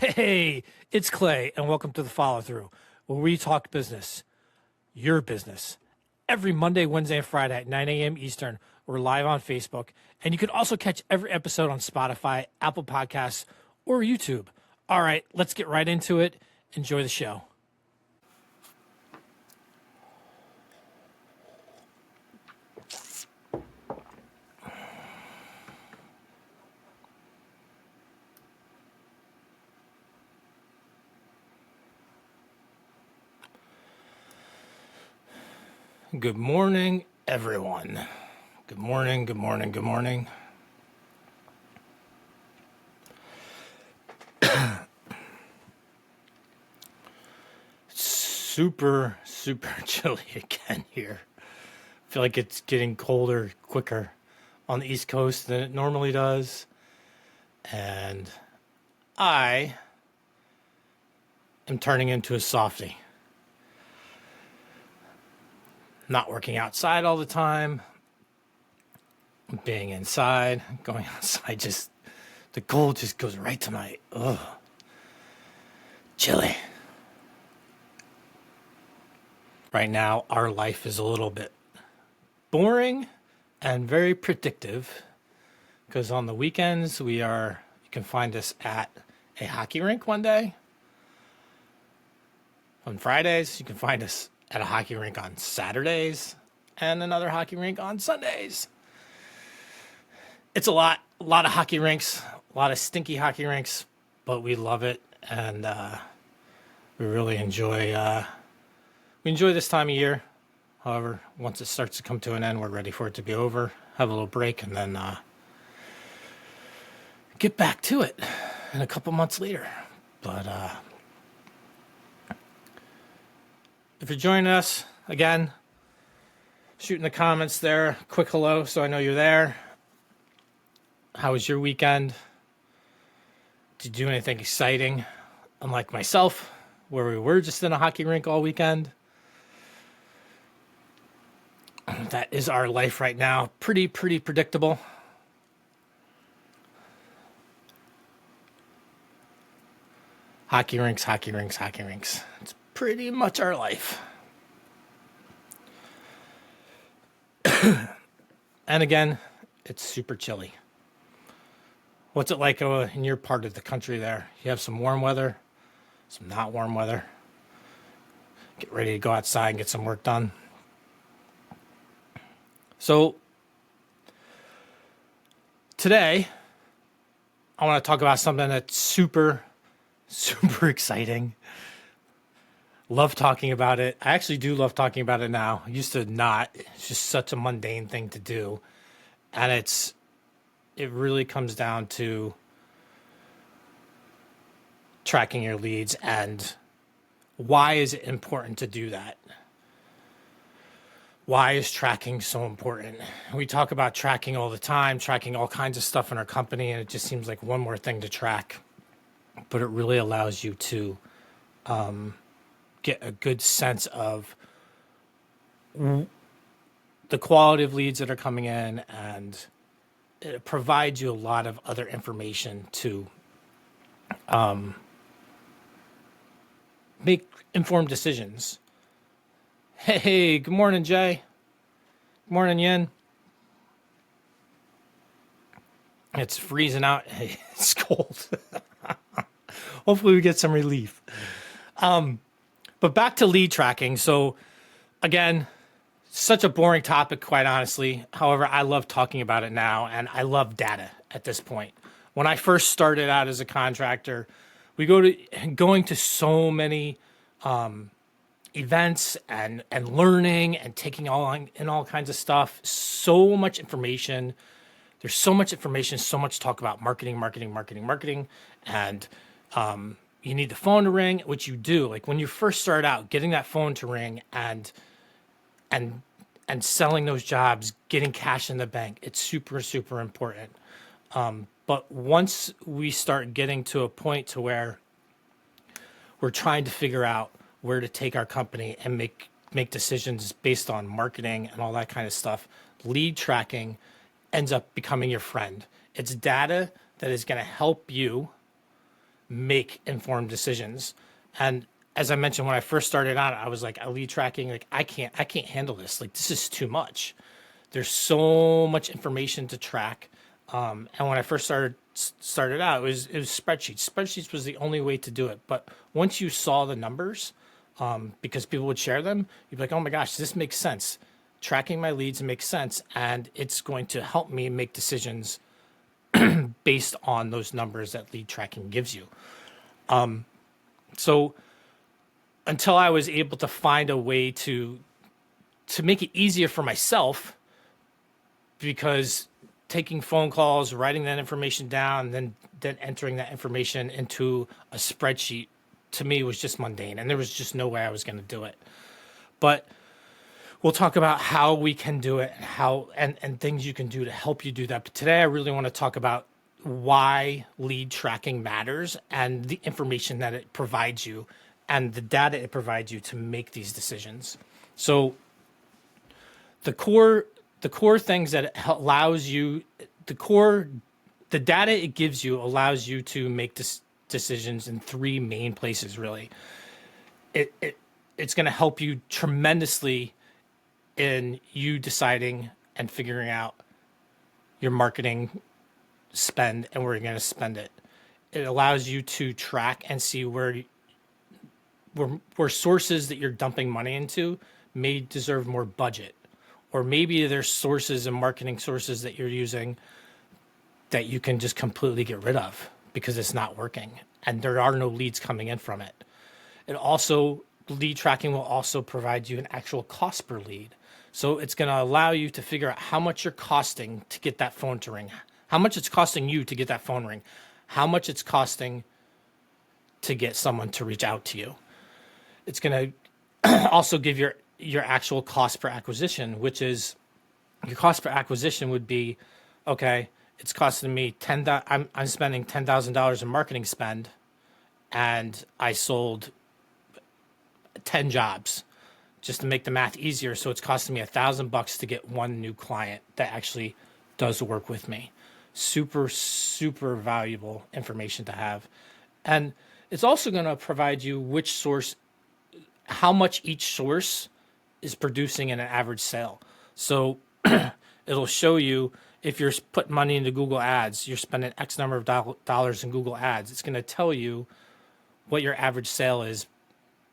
Hey, it's Clay, and welcome to the Follow Through, where we talk business, your business. Every Monday, Wednesday, and Friday at 9 a.m. Eastern, we're live on Facebook, and you can also catch every episode on Spotify, Apple Podcasts, or YouTube. All right, let's get right into it. Enjoy the show. Good morning, everyone. Good morning, good morning, good morning. Super chilly again here. I feel like it's getting colder quicker on the East Coast than it normally does. And I am turning into a softie. Not working outside all the time, being inside, going outside, just the cold just goes right to my chilly. Right now, our life is a little bit boring and very predictive because on the weekends you can find us at a hockey rink one day. On Fridays, you can find us at a hockey rink on Saturdays and another hockey rink on Sundays. It's a lot of hockey rinks, a lot of stinky hockey rinks, but we love it, and we really enjoy this time of year. However, once it starts to come to an end, we're ready for it to be over, have a little break, and then get back to it in a couple months later. But if you're joining us, again, shoot in the comments there. Quick hello so I know you're there. How was your weekend? Did you do anything exciting? Unlike myself, where we were just in a hockey rink all weekend. That is our life right now. Pretty predictable. Hockey rinks. It's pretty much our life. And again, it's super chilly. What's it like in your part of the country there? You have some warm weather, some not warm weather. Get ready to go outside and get some work done. So today, I want to talk about something that's super exciting. Love talking about it. I actually do love talking about it now. I used to not. It's just such a mundane thing to do. And it really comes down to tracking your leads and why is it important to do that? Why is tracking so important? We talk about tracking all the time, tracking all kinds of stuff in our company, and it just seems like one more thing to track. But it really allows you to get a good sense of the quality of leads that are coming in, and it provides you a lot of other information to make informed decisions. Hey, good morning, Jay. Good morning, Yin. It's freezing out. Hey, it's cold. Hopefully we get some relief. But back to lead tracking. So again, such a boring topic, quite honestly. However, I love talking about it now, and I love data at this point. When I first started out as a contractor, going to so many events and learning and taking all kinds of stuff. So much information. There's so much information, so much talk about marketing, and you need the phone to ring, which you do. Like when you first start out, getting that phone to ring and selling those jobs, getting cash in the bank, it's super important. But once we start getting to a point to where we're trying to figure out where to take our company and make decisions based on marketing and all that kind of stuff, lead tracking ends up becoming your friend. It's data that is going to help you make informed decisions. And as I mentioned, when I first started out, I was like, lead tracking, like I can't handle this. Like, this is too much. There's so much information to track. And when I first started out, it was spreadsheets. Spreadsheets was the only way to do it. But once you saw the numbers, because people would share them, you'd be like, oh my gosh, this makes sense. Tracking my leads makes sense, and it's going to help me make decisions based on those numbers that lead tracking gives you. So until I was able to find a way to make it easier for myself, because taking phone calls, writing that information down, then entering that information into a spreadsheet, to me was just mundane, and there was just no way I was going to do it. But we'll talk about how we can do it and how and things you can do to help you do that. But today I really want to talk about why lead tracking matters and the information that it provides you and the data it provides you to make these decisions. So the core things that it allows you, the data it gives you allows you to make decisions in three main places, really. It's going to help you tremendously in you deciding and figuring out your marketing spend and where you're going to spend it. It allows you to track and see where sources that you're dumping money into may deserve more budget, or maybe there's sources and marketing sources that you're using that you can just completely get rid of because it's not working and there are no leads coming in from it. Lead tracking will also provide you an actual cost per lead. So it's going to allow you to figure out how much you're costing to get that phone to ring, how much it's costing you to get that phone ring, how much it's costing to get someone to reach out to you. It's going to also give your actual cost per acquisition, which is your cost per acquisition would be, okay, it's costing me I'm spending $10,000 in marketing spend, and I sold 10 jobs. Just to make the math easier, so it's costing me $1,000 to get one new client that actually does the work with me. Super, super valuable information to have. And it's also going to provide you which source, how much each source is producing in an average sale. So it'll show you if you're putting money into Google Ads, you're spending X number of dollars in Google Ads. It's going to tell you what your average sale is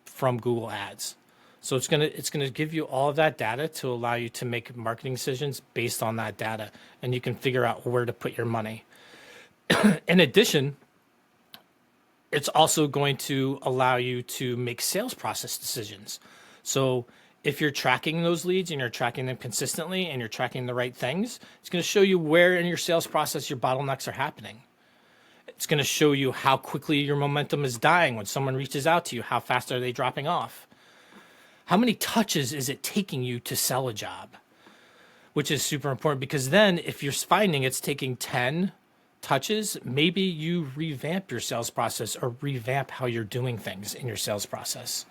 from Google Ads. So it's gonna give you all of that data to allow you to make marketing decisions based on that data, and you can figure out where to put your money. In addition, it's also going to allow you to make sales process decisions. So if you're tracking those leads and you're tracking them consistently and you're tracking the right things, it's going to show you where in your sales process your bottlenecks are happening. It's going to show you how quickly your momentum is dying when someone reaches out to you. How fast are they dropping off? How many touches is it taking you to sell a job? Which is super important, because then if you're finding it's taking 10 touches, maybe you revamp your sales process or revamp how you're doing things in your sales process.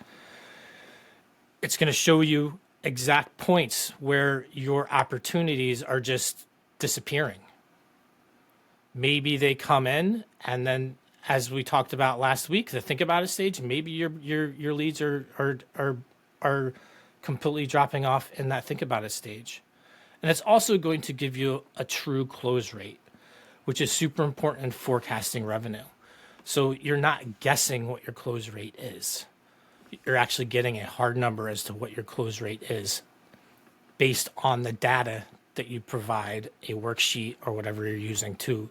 It's going to show you exact points where your opportunities are just disappearing. Maybe they come in, and then, as we talked about last week, the think about it stage, maybe your leads are completely dropping off in that think about it stage. And it's also going to give you a true close rate, which is super important in forecasting revenue. So you're not guessing what your close rate is. You're actually getting a hard number as to what your close rate is based on the data that you provide, a worksheet or whatever you're using to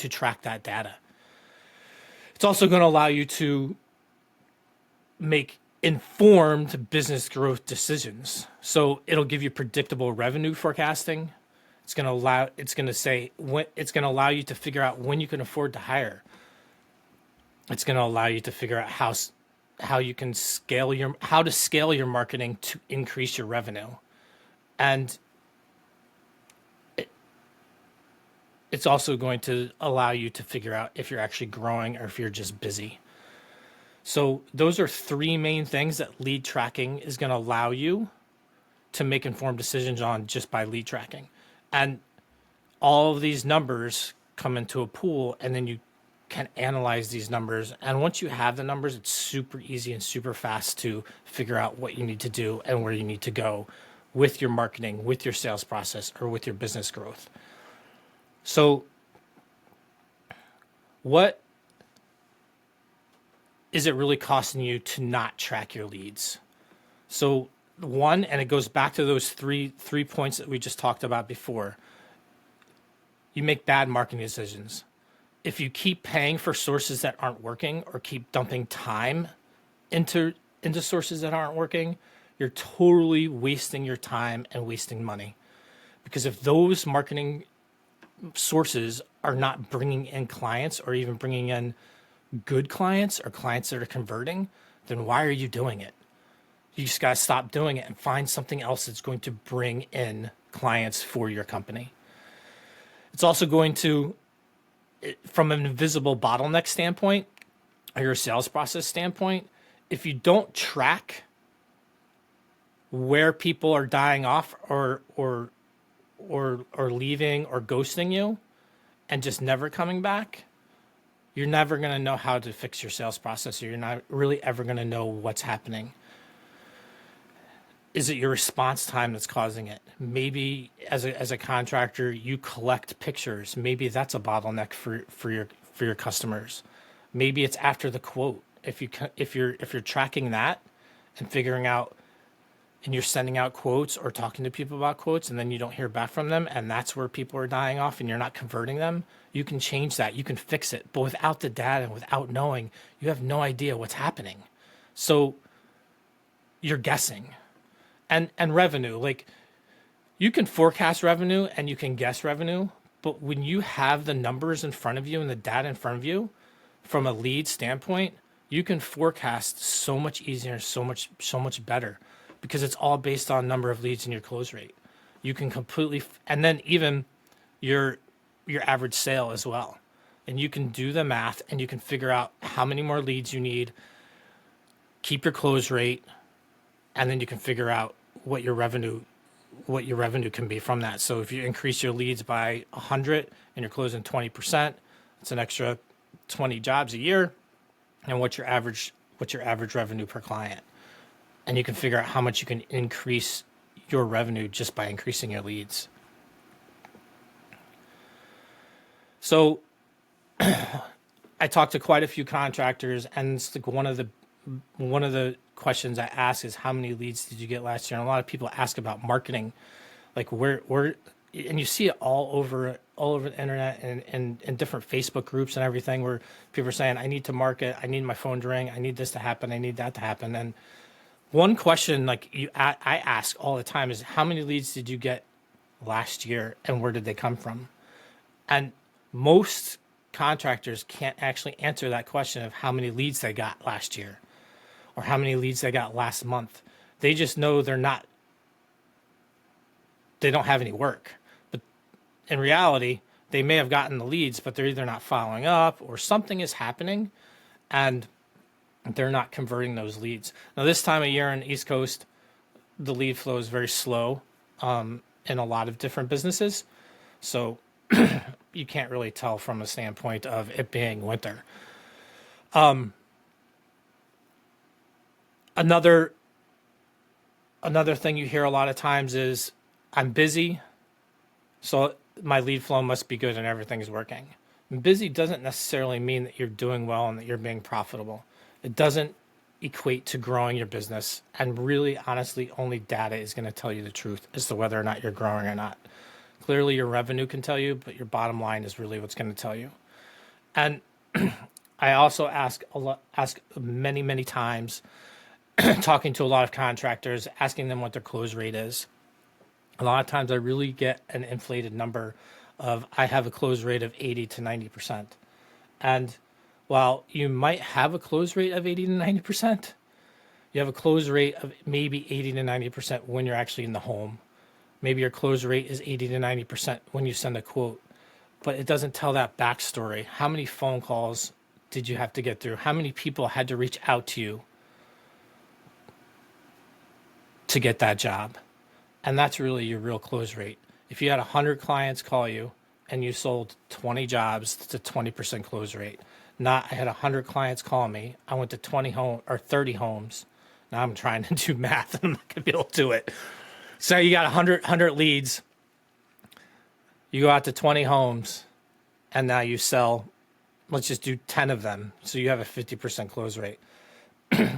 track that data. It's also going to allow you to make informed business growth decisions. So it'll give you predictable revenue forecasting. It's going to allow you to figure out when you can afford to hire. It's going to allow you to figure out how you can scale your marketing to increase your revenue. And it's also going to allow you to figure out if you're actually growing or if you're just busy. So those are three main things that lead tracking is going to allow you to make informed decisions on just by lead tracking. And all of these numbers come into a pool, and then can analyze these numbers. And once you have the numbers, it's super easy and super fast to figure out what you need to do and where you need to go with your marketing, with your sales process, or with your business growth. So what is it really costing you to not track your leads? So one, and it goes back to those three points that we just talked about before. You make bad marketing decisions. If you keep paying for sources that aren't working or keep dumping time into sources that aren't working, you're totally wasting your time and wasting money. Because if those marketing sources are not bringing in clients or even bringing in good clients or clients that are converting, then why are you doing it? You just got to stop doing it and find something else that's going to bring in clients for your company. It's also going to, from an invisible bottleneck standpoint or your sales process standpoint, if you don't track where people are dying off or leaving or ghosting you and just never coming back, you're never going to know how to fix your sales process, or you're not really ever going to know what's happening. Is it your response time that's causing it? Maybe as a contractor, you collect pictures. Maybe that's a bottleneck for your customers. Maybe it's after the quote. If you're tracking that and figuring out, and you're sending out quotes or talking to people about quotes, and then you don't hear back from them, and that's where people are dying off and you're not converting them, you can change that. You can fix it. But without the data and without knowing, you have no idea what's happening. So you're guessing. And revenue, like, you can forecast revenue and you can guess revenue, but when you have the numbers in front of you and the data in front of you from a lead standpoint, you can forecast so much easier, so much better, because it's all based on number of leads and your close rate. You can completely, and then even your average sale as well. And you can do the math and you can figure out how many more leads you need, keep your close rate, and then you can figure out what your revenue can be from that. So if you increase your leads by 100 and you're closing 20%, it's an extra 20 jobs a year. And what's your average revenue per client? And you can figure out how much you can increase your revenue just by increasing your leads. So I talked to quite a few contractors, and it's like one of the questions I ask is, how many leads did you get last year? And a lot of people ask about marketing, like where, and you see it all over the internet and in different Facebook groups and everything, where people are saying, I need to market, I need my phone to ring, I need this to happen, I need that to happen. And one question I ask all the time is, how many leads did you get last year and where did they come from? And most contractors can't actually answer that question of how many leads they got last year or how many leads they got last month. They just know they don't have any work. But in reality, they may have gotten the leads, but they're either not following up or something is happening and they're not converting those leads. Now, this time of year on the East Coast, the lead flow is very slow in a lot of different businesses. So you can't really tell from a standpoint of it being winter. Another thing you hear a lot of times is, I'm busy, so my lead flow must be good and everything's working. Busy doesn't necessarily mean that you're doing well and that you're being profitable. It doesn't equate to growing your business. And really, honestly, only data is going to tell you the truth as to whether or not you're growing or not. Clearly, your revenue can tell you, but your bottom line is really what's going to tell you. And I also ask many, many times, talking to a lot of contractors, asking them what their close rate is. A lot of times I really get an inflated number of, I have a close rate of 80 to 90%. And while you might have a close rate of 80 to 90%, you have a close rate of maybe 80 to 90% when you're actually in the home. Maybe your close rate is 80 to 90% when you send a quote, but it doesn't tell that backstory. How many phone calls did you have to get through? How many people had to reach out to you to get that job? And that's really your real close rate. If you had 100 clients call you and you sold 20 jobs, that's a 20% close rate. Not I had 100 clients call me. I went to 20 home or 30 homes. Now I'm trying to do math and I'm not going to be able to do it. So you got 100 leads. You go out to 20 homes and now you sell, let's just do 10 of them. So you have a 50% close rate.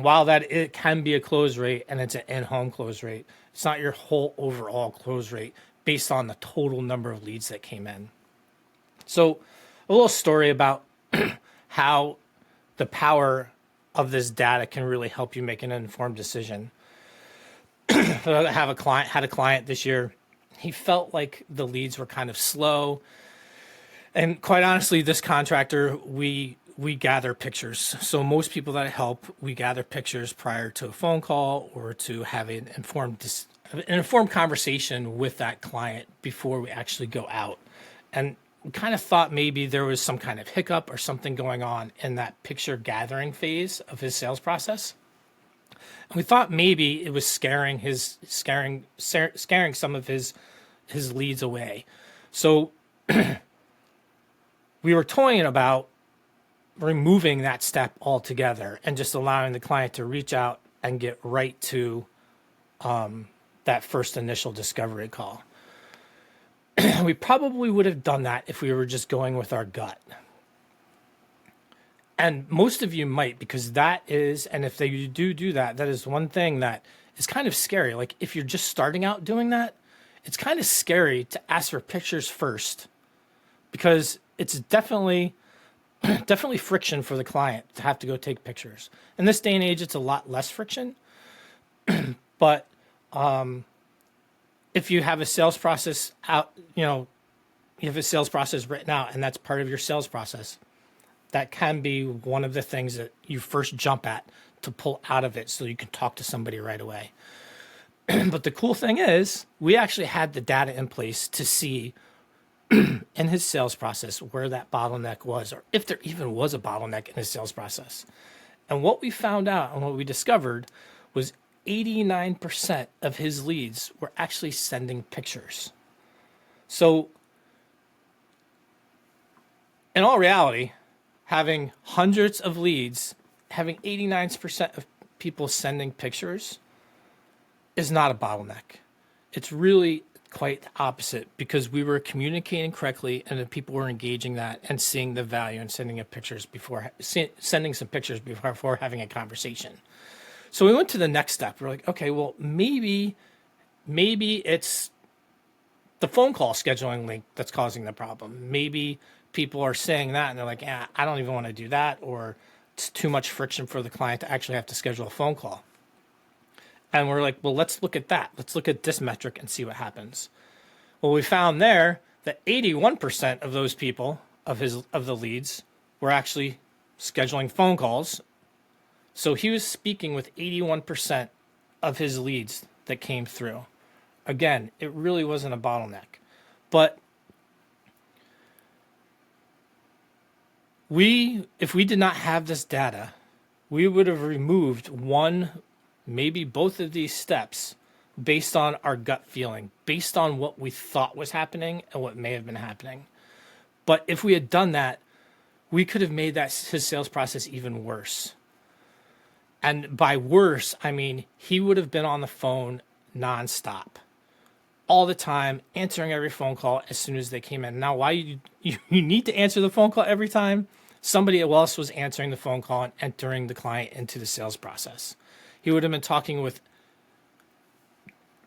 While that it can be a close rate and it's an in-home close rate, it's not your whole overall close rate based on the total number of leads that came in. So a little story about how the power of this data can really help you make an informed decision. I had a client this year. He felt like the leads were kind of slow. And quite honestly, this contractor, we gather pictures. So most people that I help, we gather pictures prior to a phone call or to have an informed conversation with that client before we actually go out. And we kind of thought maybe there was some kind of hiccup or something going on in that picture gathering phase of his sales process. And we thought maybe it was scaring some of his leads away. So we were toying about removing that step altogether and just allowing the client to reach out and get right to that first initial discovery call. We probably would have done that if we were just going with our gut. And most of you might, because that is, and if they do that, that is one thing that is kind of scary. Like if you're just starting out doing that, it's kind of scary to ask for pictures first, because it's definitely friction for the client to have to go take pictures. In this day and age, it's a lot less friction, but if you have a sales process out, you have a sales process written out and that's part of your sales process, that can be one of the things that you first jump at to pull out of it so you can talk to somebody right away. But the cool thing is we actually had the data in place to see in his sales process where that bottleneck was, or if there even was a bottleneck in his sales process. And what we found out and what we discovered was 89% of his leads were actually sending pictures. So in all reality, having hundreds of leads, having 89% of people sending pictures is not a bottleneck. It's really quite the opposite, because we were communicating correctly and the people were engaging that and seeing the value in sending some pictures before having a conversation. So we went to the next step. We're like, okay, well, maybe it's the phone call scheduling link that's causing the problem. Maybe people are saying that and they're like, I don't even want to do that, or it's too much friction for the client to actually have to schedule a phone call. And we're like, well, let's look at that. Let's look at this metric and see what happens. Well, we found there that 81% of those people of the leads were actually scheduling phone calls. So he was speaking with 81% of his leads that came through. Again, it really wasn't a bottleneck. But if we did not have this data, we would have removed one, maybe both of these steps based on our gut feeling, based on what we thought was happening and what may have been happening. But if we had done that, we could have made his sales process even worse. And by worse, I mean he would have been on the phone nonstop, all the time, answering every phone call as soon as they came in. Now, why you need to answer the phone call every time? Somebody else was answering the phone call and entering the client into the sales process. He would have been talking with,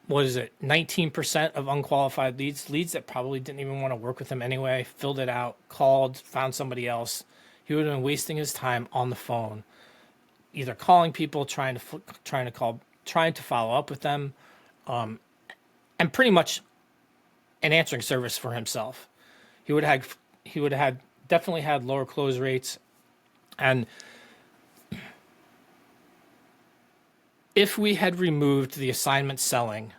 19% of unqualified leads that probably didn't even want to work with him anyway, filled it out, called, found somebody else. He would have been wasting his time on the phone, either calling people, trying to follow up with them, and pretty much an answering service for himself. He would have definitely had lower close rates. And if we had removed the assignment selling,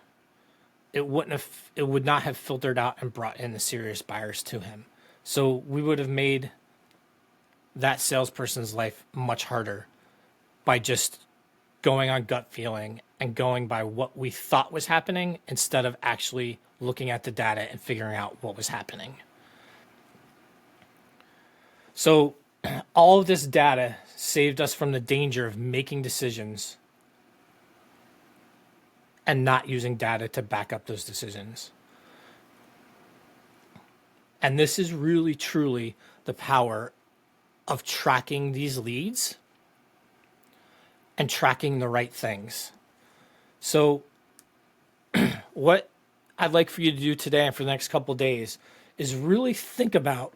it would not have filtered out and brought in the serious buyers to him. So we would have made that salesperson's life much harder by just going on gut feeling and going by what we thought was happening instead of actually looking at the data and figuring out what was happening. So all of this data saved us from the danger of making decisions and not using data to back up those decisions. And this is really, truly the power of tracking these leads and tracking the right things. So what I'd like for you to do today and for the next couple of days is really think about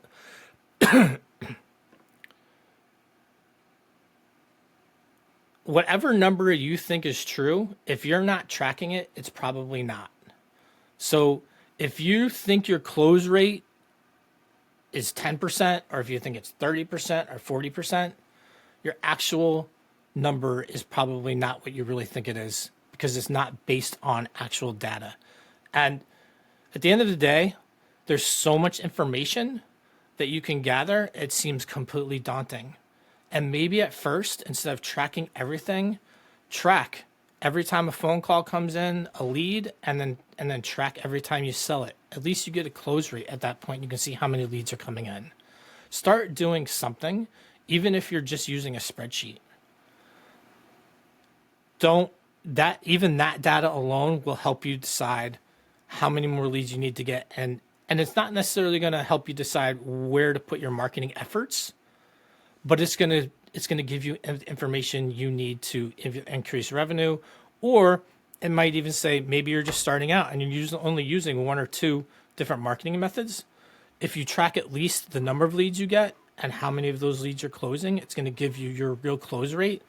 whatever number you think is true. If you're not tracking it, it's probably not. So if you think your close rate is 10%, or if you think it's 30% or 40%, your actual number is probably not what you really think it is, because it's not based on actual data. And at the end of the day, there's so much information that you can gather, it seems completely daunting. And maybe at first, instead of tracking everything, track every time a phone call comes in, a lead, and then track every time you sell it. At least you get a close rate at that point. You can see how many leads are coming in. Start doing something, even if you're just using a spreadsheet. Even that data alone will help you decide how many more leads you need to get. And it's not necessarily going to help you decide where to put your marketing efforts, but it's going to give you information you need to increase revenue. Or it might even say maybe you're just starting out and you're only using one or two different marketing methods. If you track at least the number of leads you get and how many of those leads you're closing, it's going to give you your real close rate.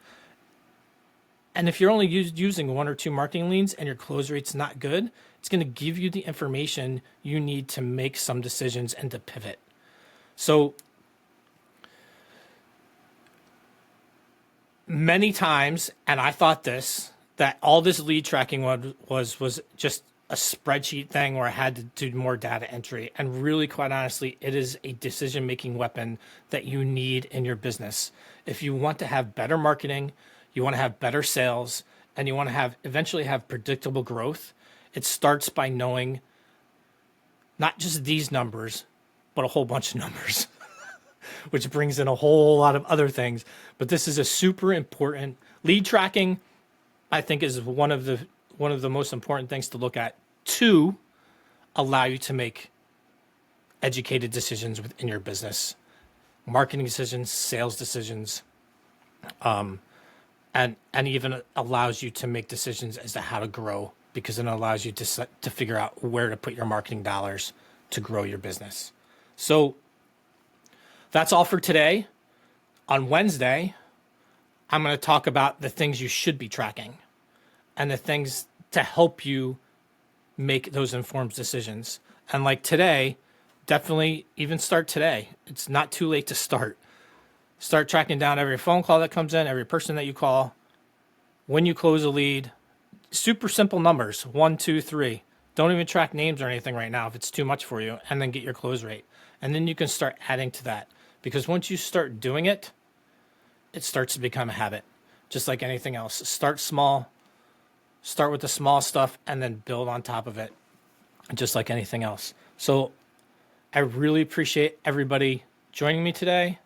And if you're only using one or two marketing leads and your close rate's not good, it's going to give you the information you need to make some decisions and to pivot. So many times, and I thought that all this lead tracking was just a spreadsheet thing where I had to do more data entry. And really, quite honestly, it is a decision-making weapon that you need in your business. If you want to have better marketing, you want to have better sales, and you want to eventually have predictable growth, it starts by knowing not just these numbers, but a whole bunch of numbers, which brings in a whole lot of other things. But this is a super important lead tracking. I think is one of the most important things to look at to allow you to make educated decisions within your business, marketing decisions, sales decisions, and even allows you to make decisions as to how to grow, because it allows you to figure out where to put your marketing dollars to grow your business. So that's all for today. On Wednesday, I'm going to talk about the things you should be tracking and the things to help you make those informed decisions. And like today, definitely even start today. It's not too late to start. Start tracking down every phone call that comes in, every person that you call, when you close a lead. Super simple numbers, 1, 2, 3. Don't even track names or anything right now if it's too much for you, and then get your close rate. And then you can start adding to that, because once you start doing it, it starts to become a habit, just like anything else. Start small, start with the small stuff, and then build on top of it, just like anything else. So I really appreciate everybody joining me today.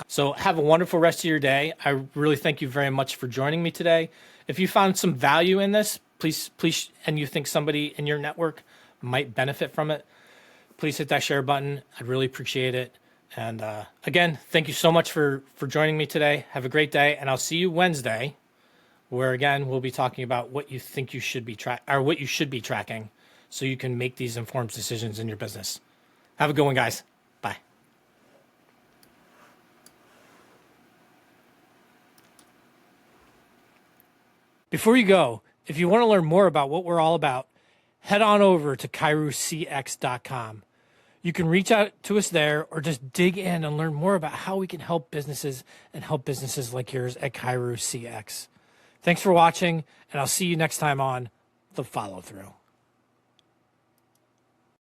So have a wonderful rest of your day. I really thank you very much for joining me today. If you found some value in this, please, and you think somebody in your network might benefit from it, please hit that share button. I'd really appreciate it. And again, thank you so much for joining me today. Have a great day, and I'll see you Wednesday, where again we'll be talking about what you think you should be what you should be tracking, so you can make these informed decisions in your business. Have a good one, guys. Bye. Before you go, if you want to learn more about what we're all about, head on over to kairocx.com. You can reach out to us there, or just dig in and learn more about how we can help businesses like yours at Cairo CX. Thanks for watching, and I'll see you next time on The Follow Through.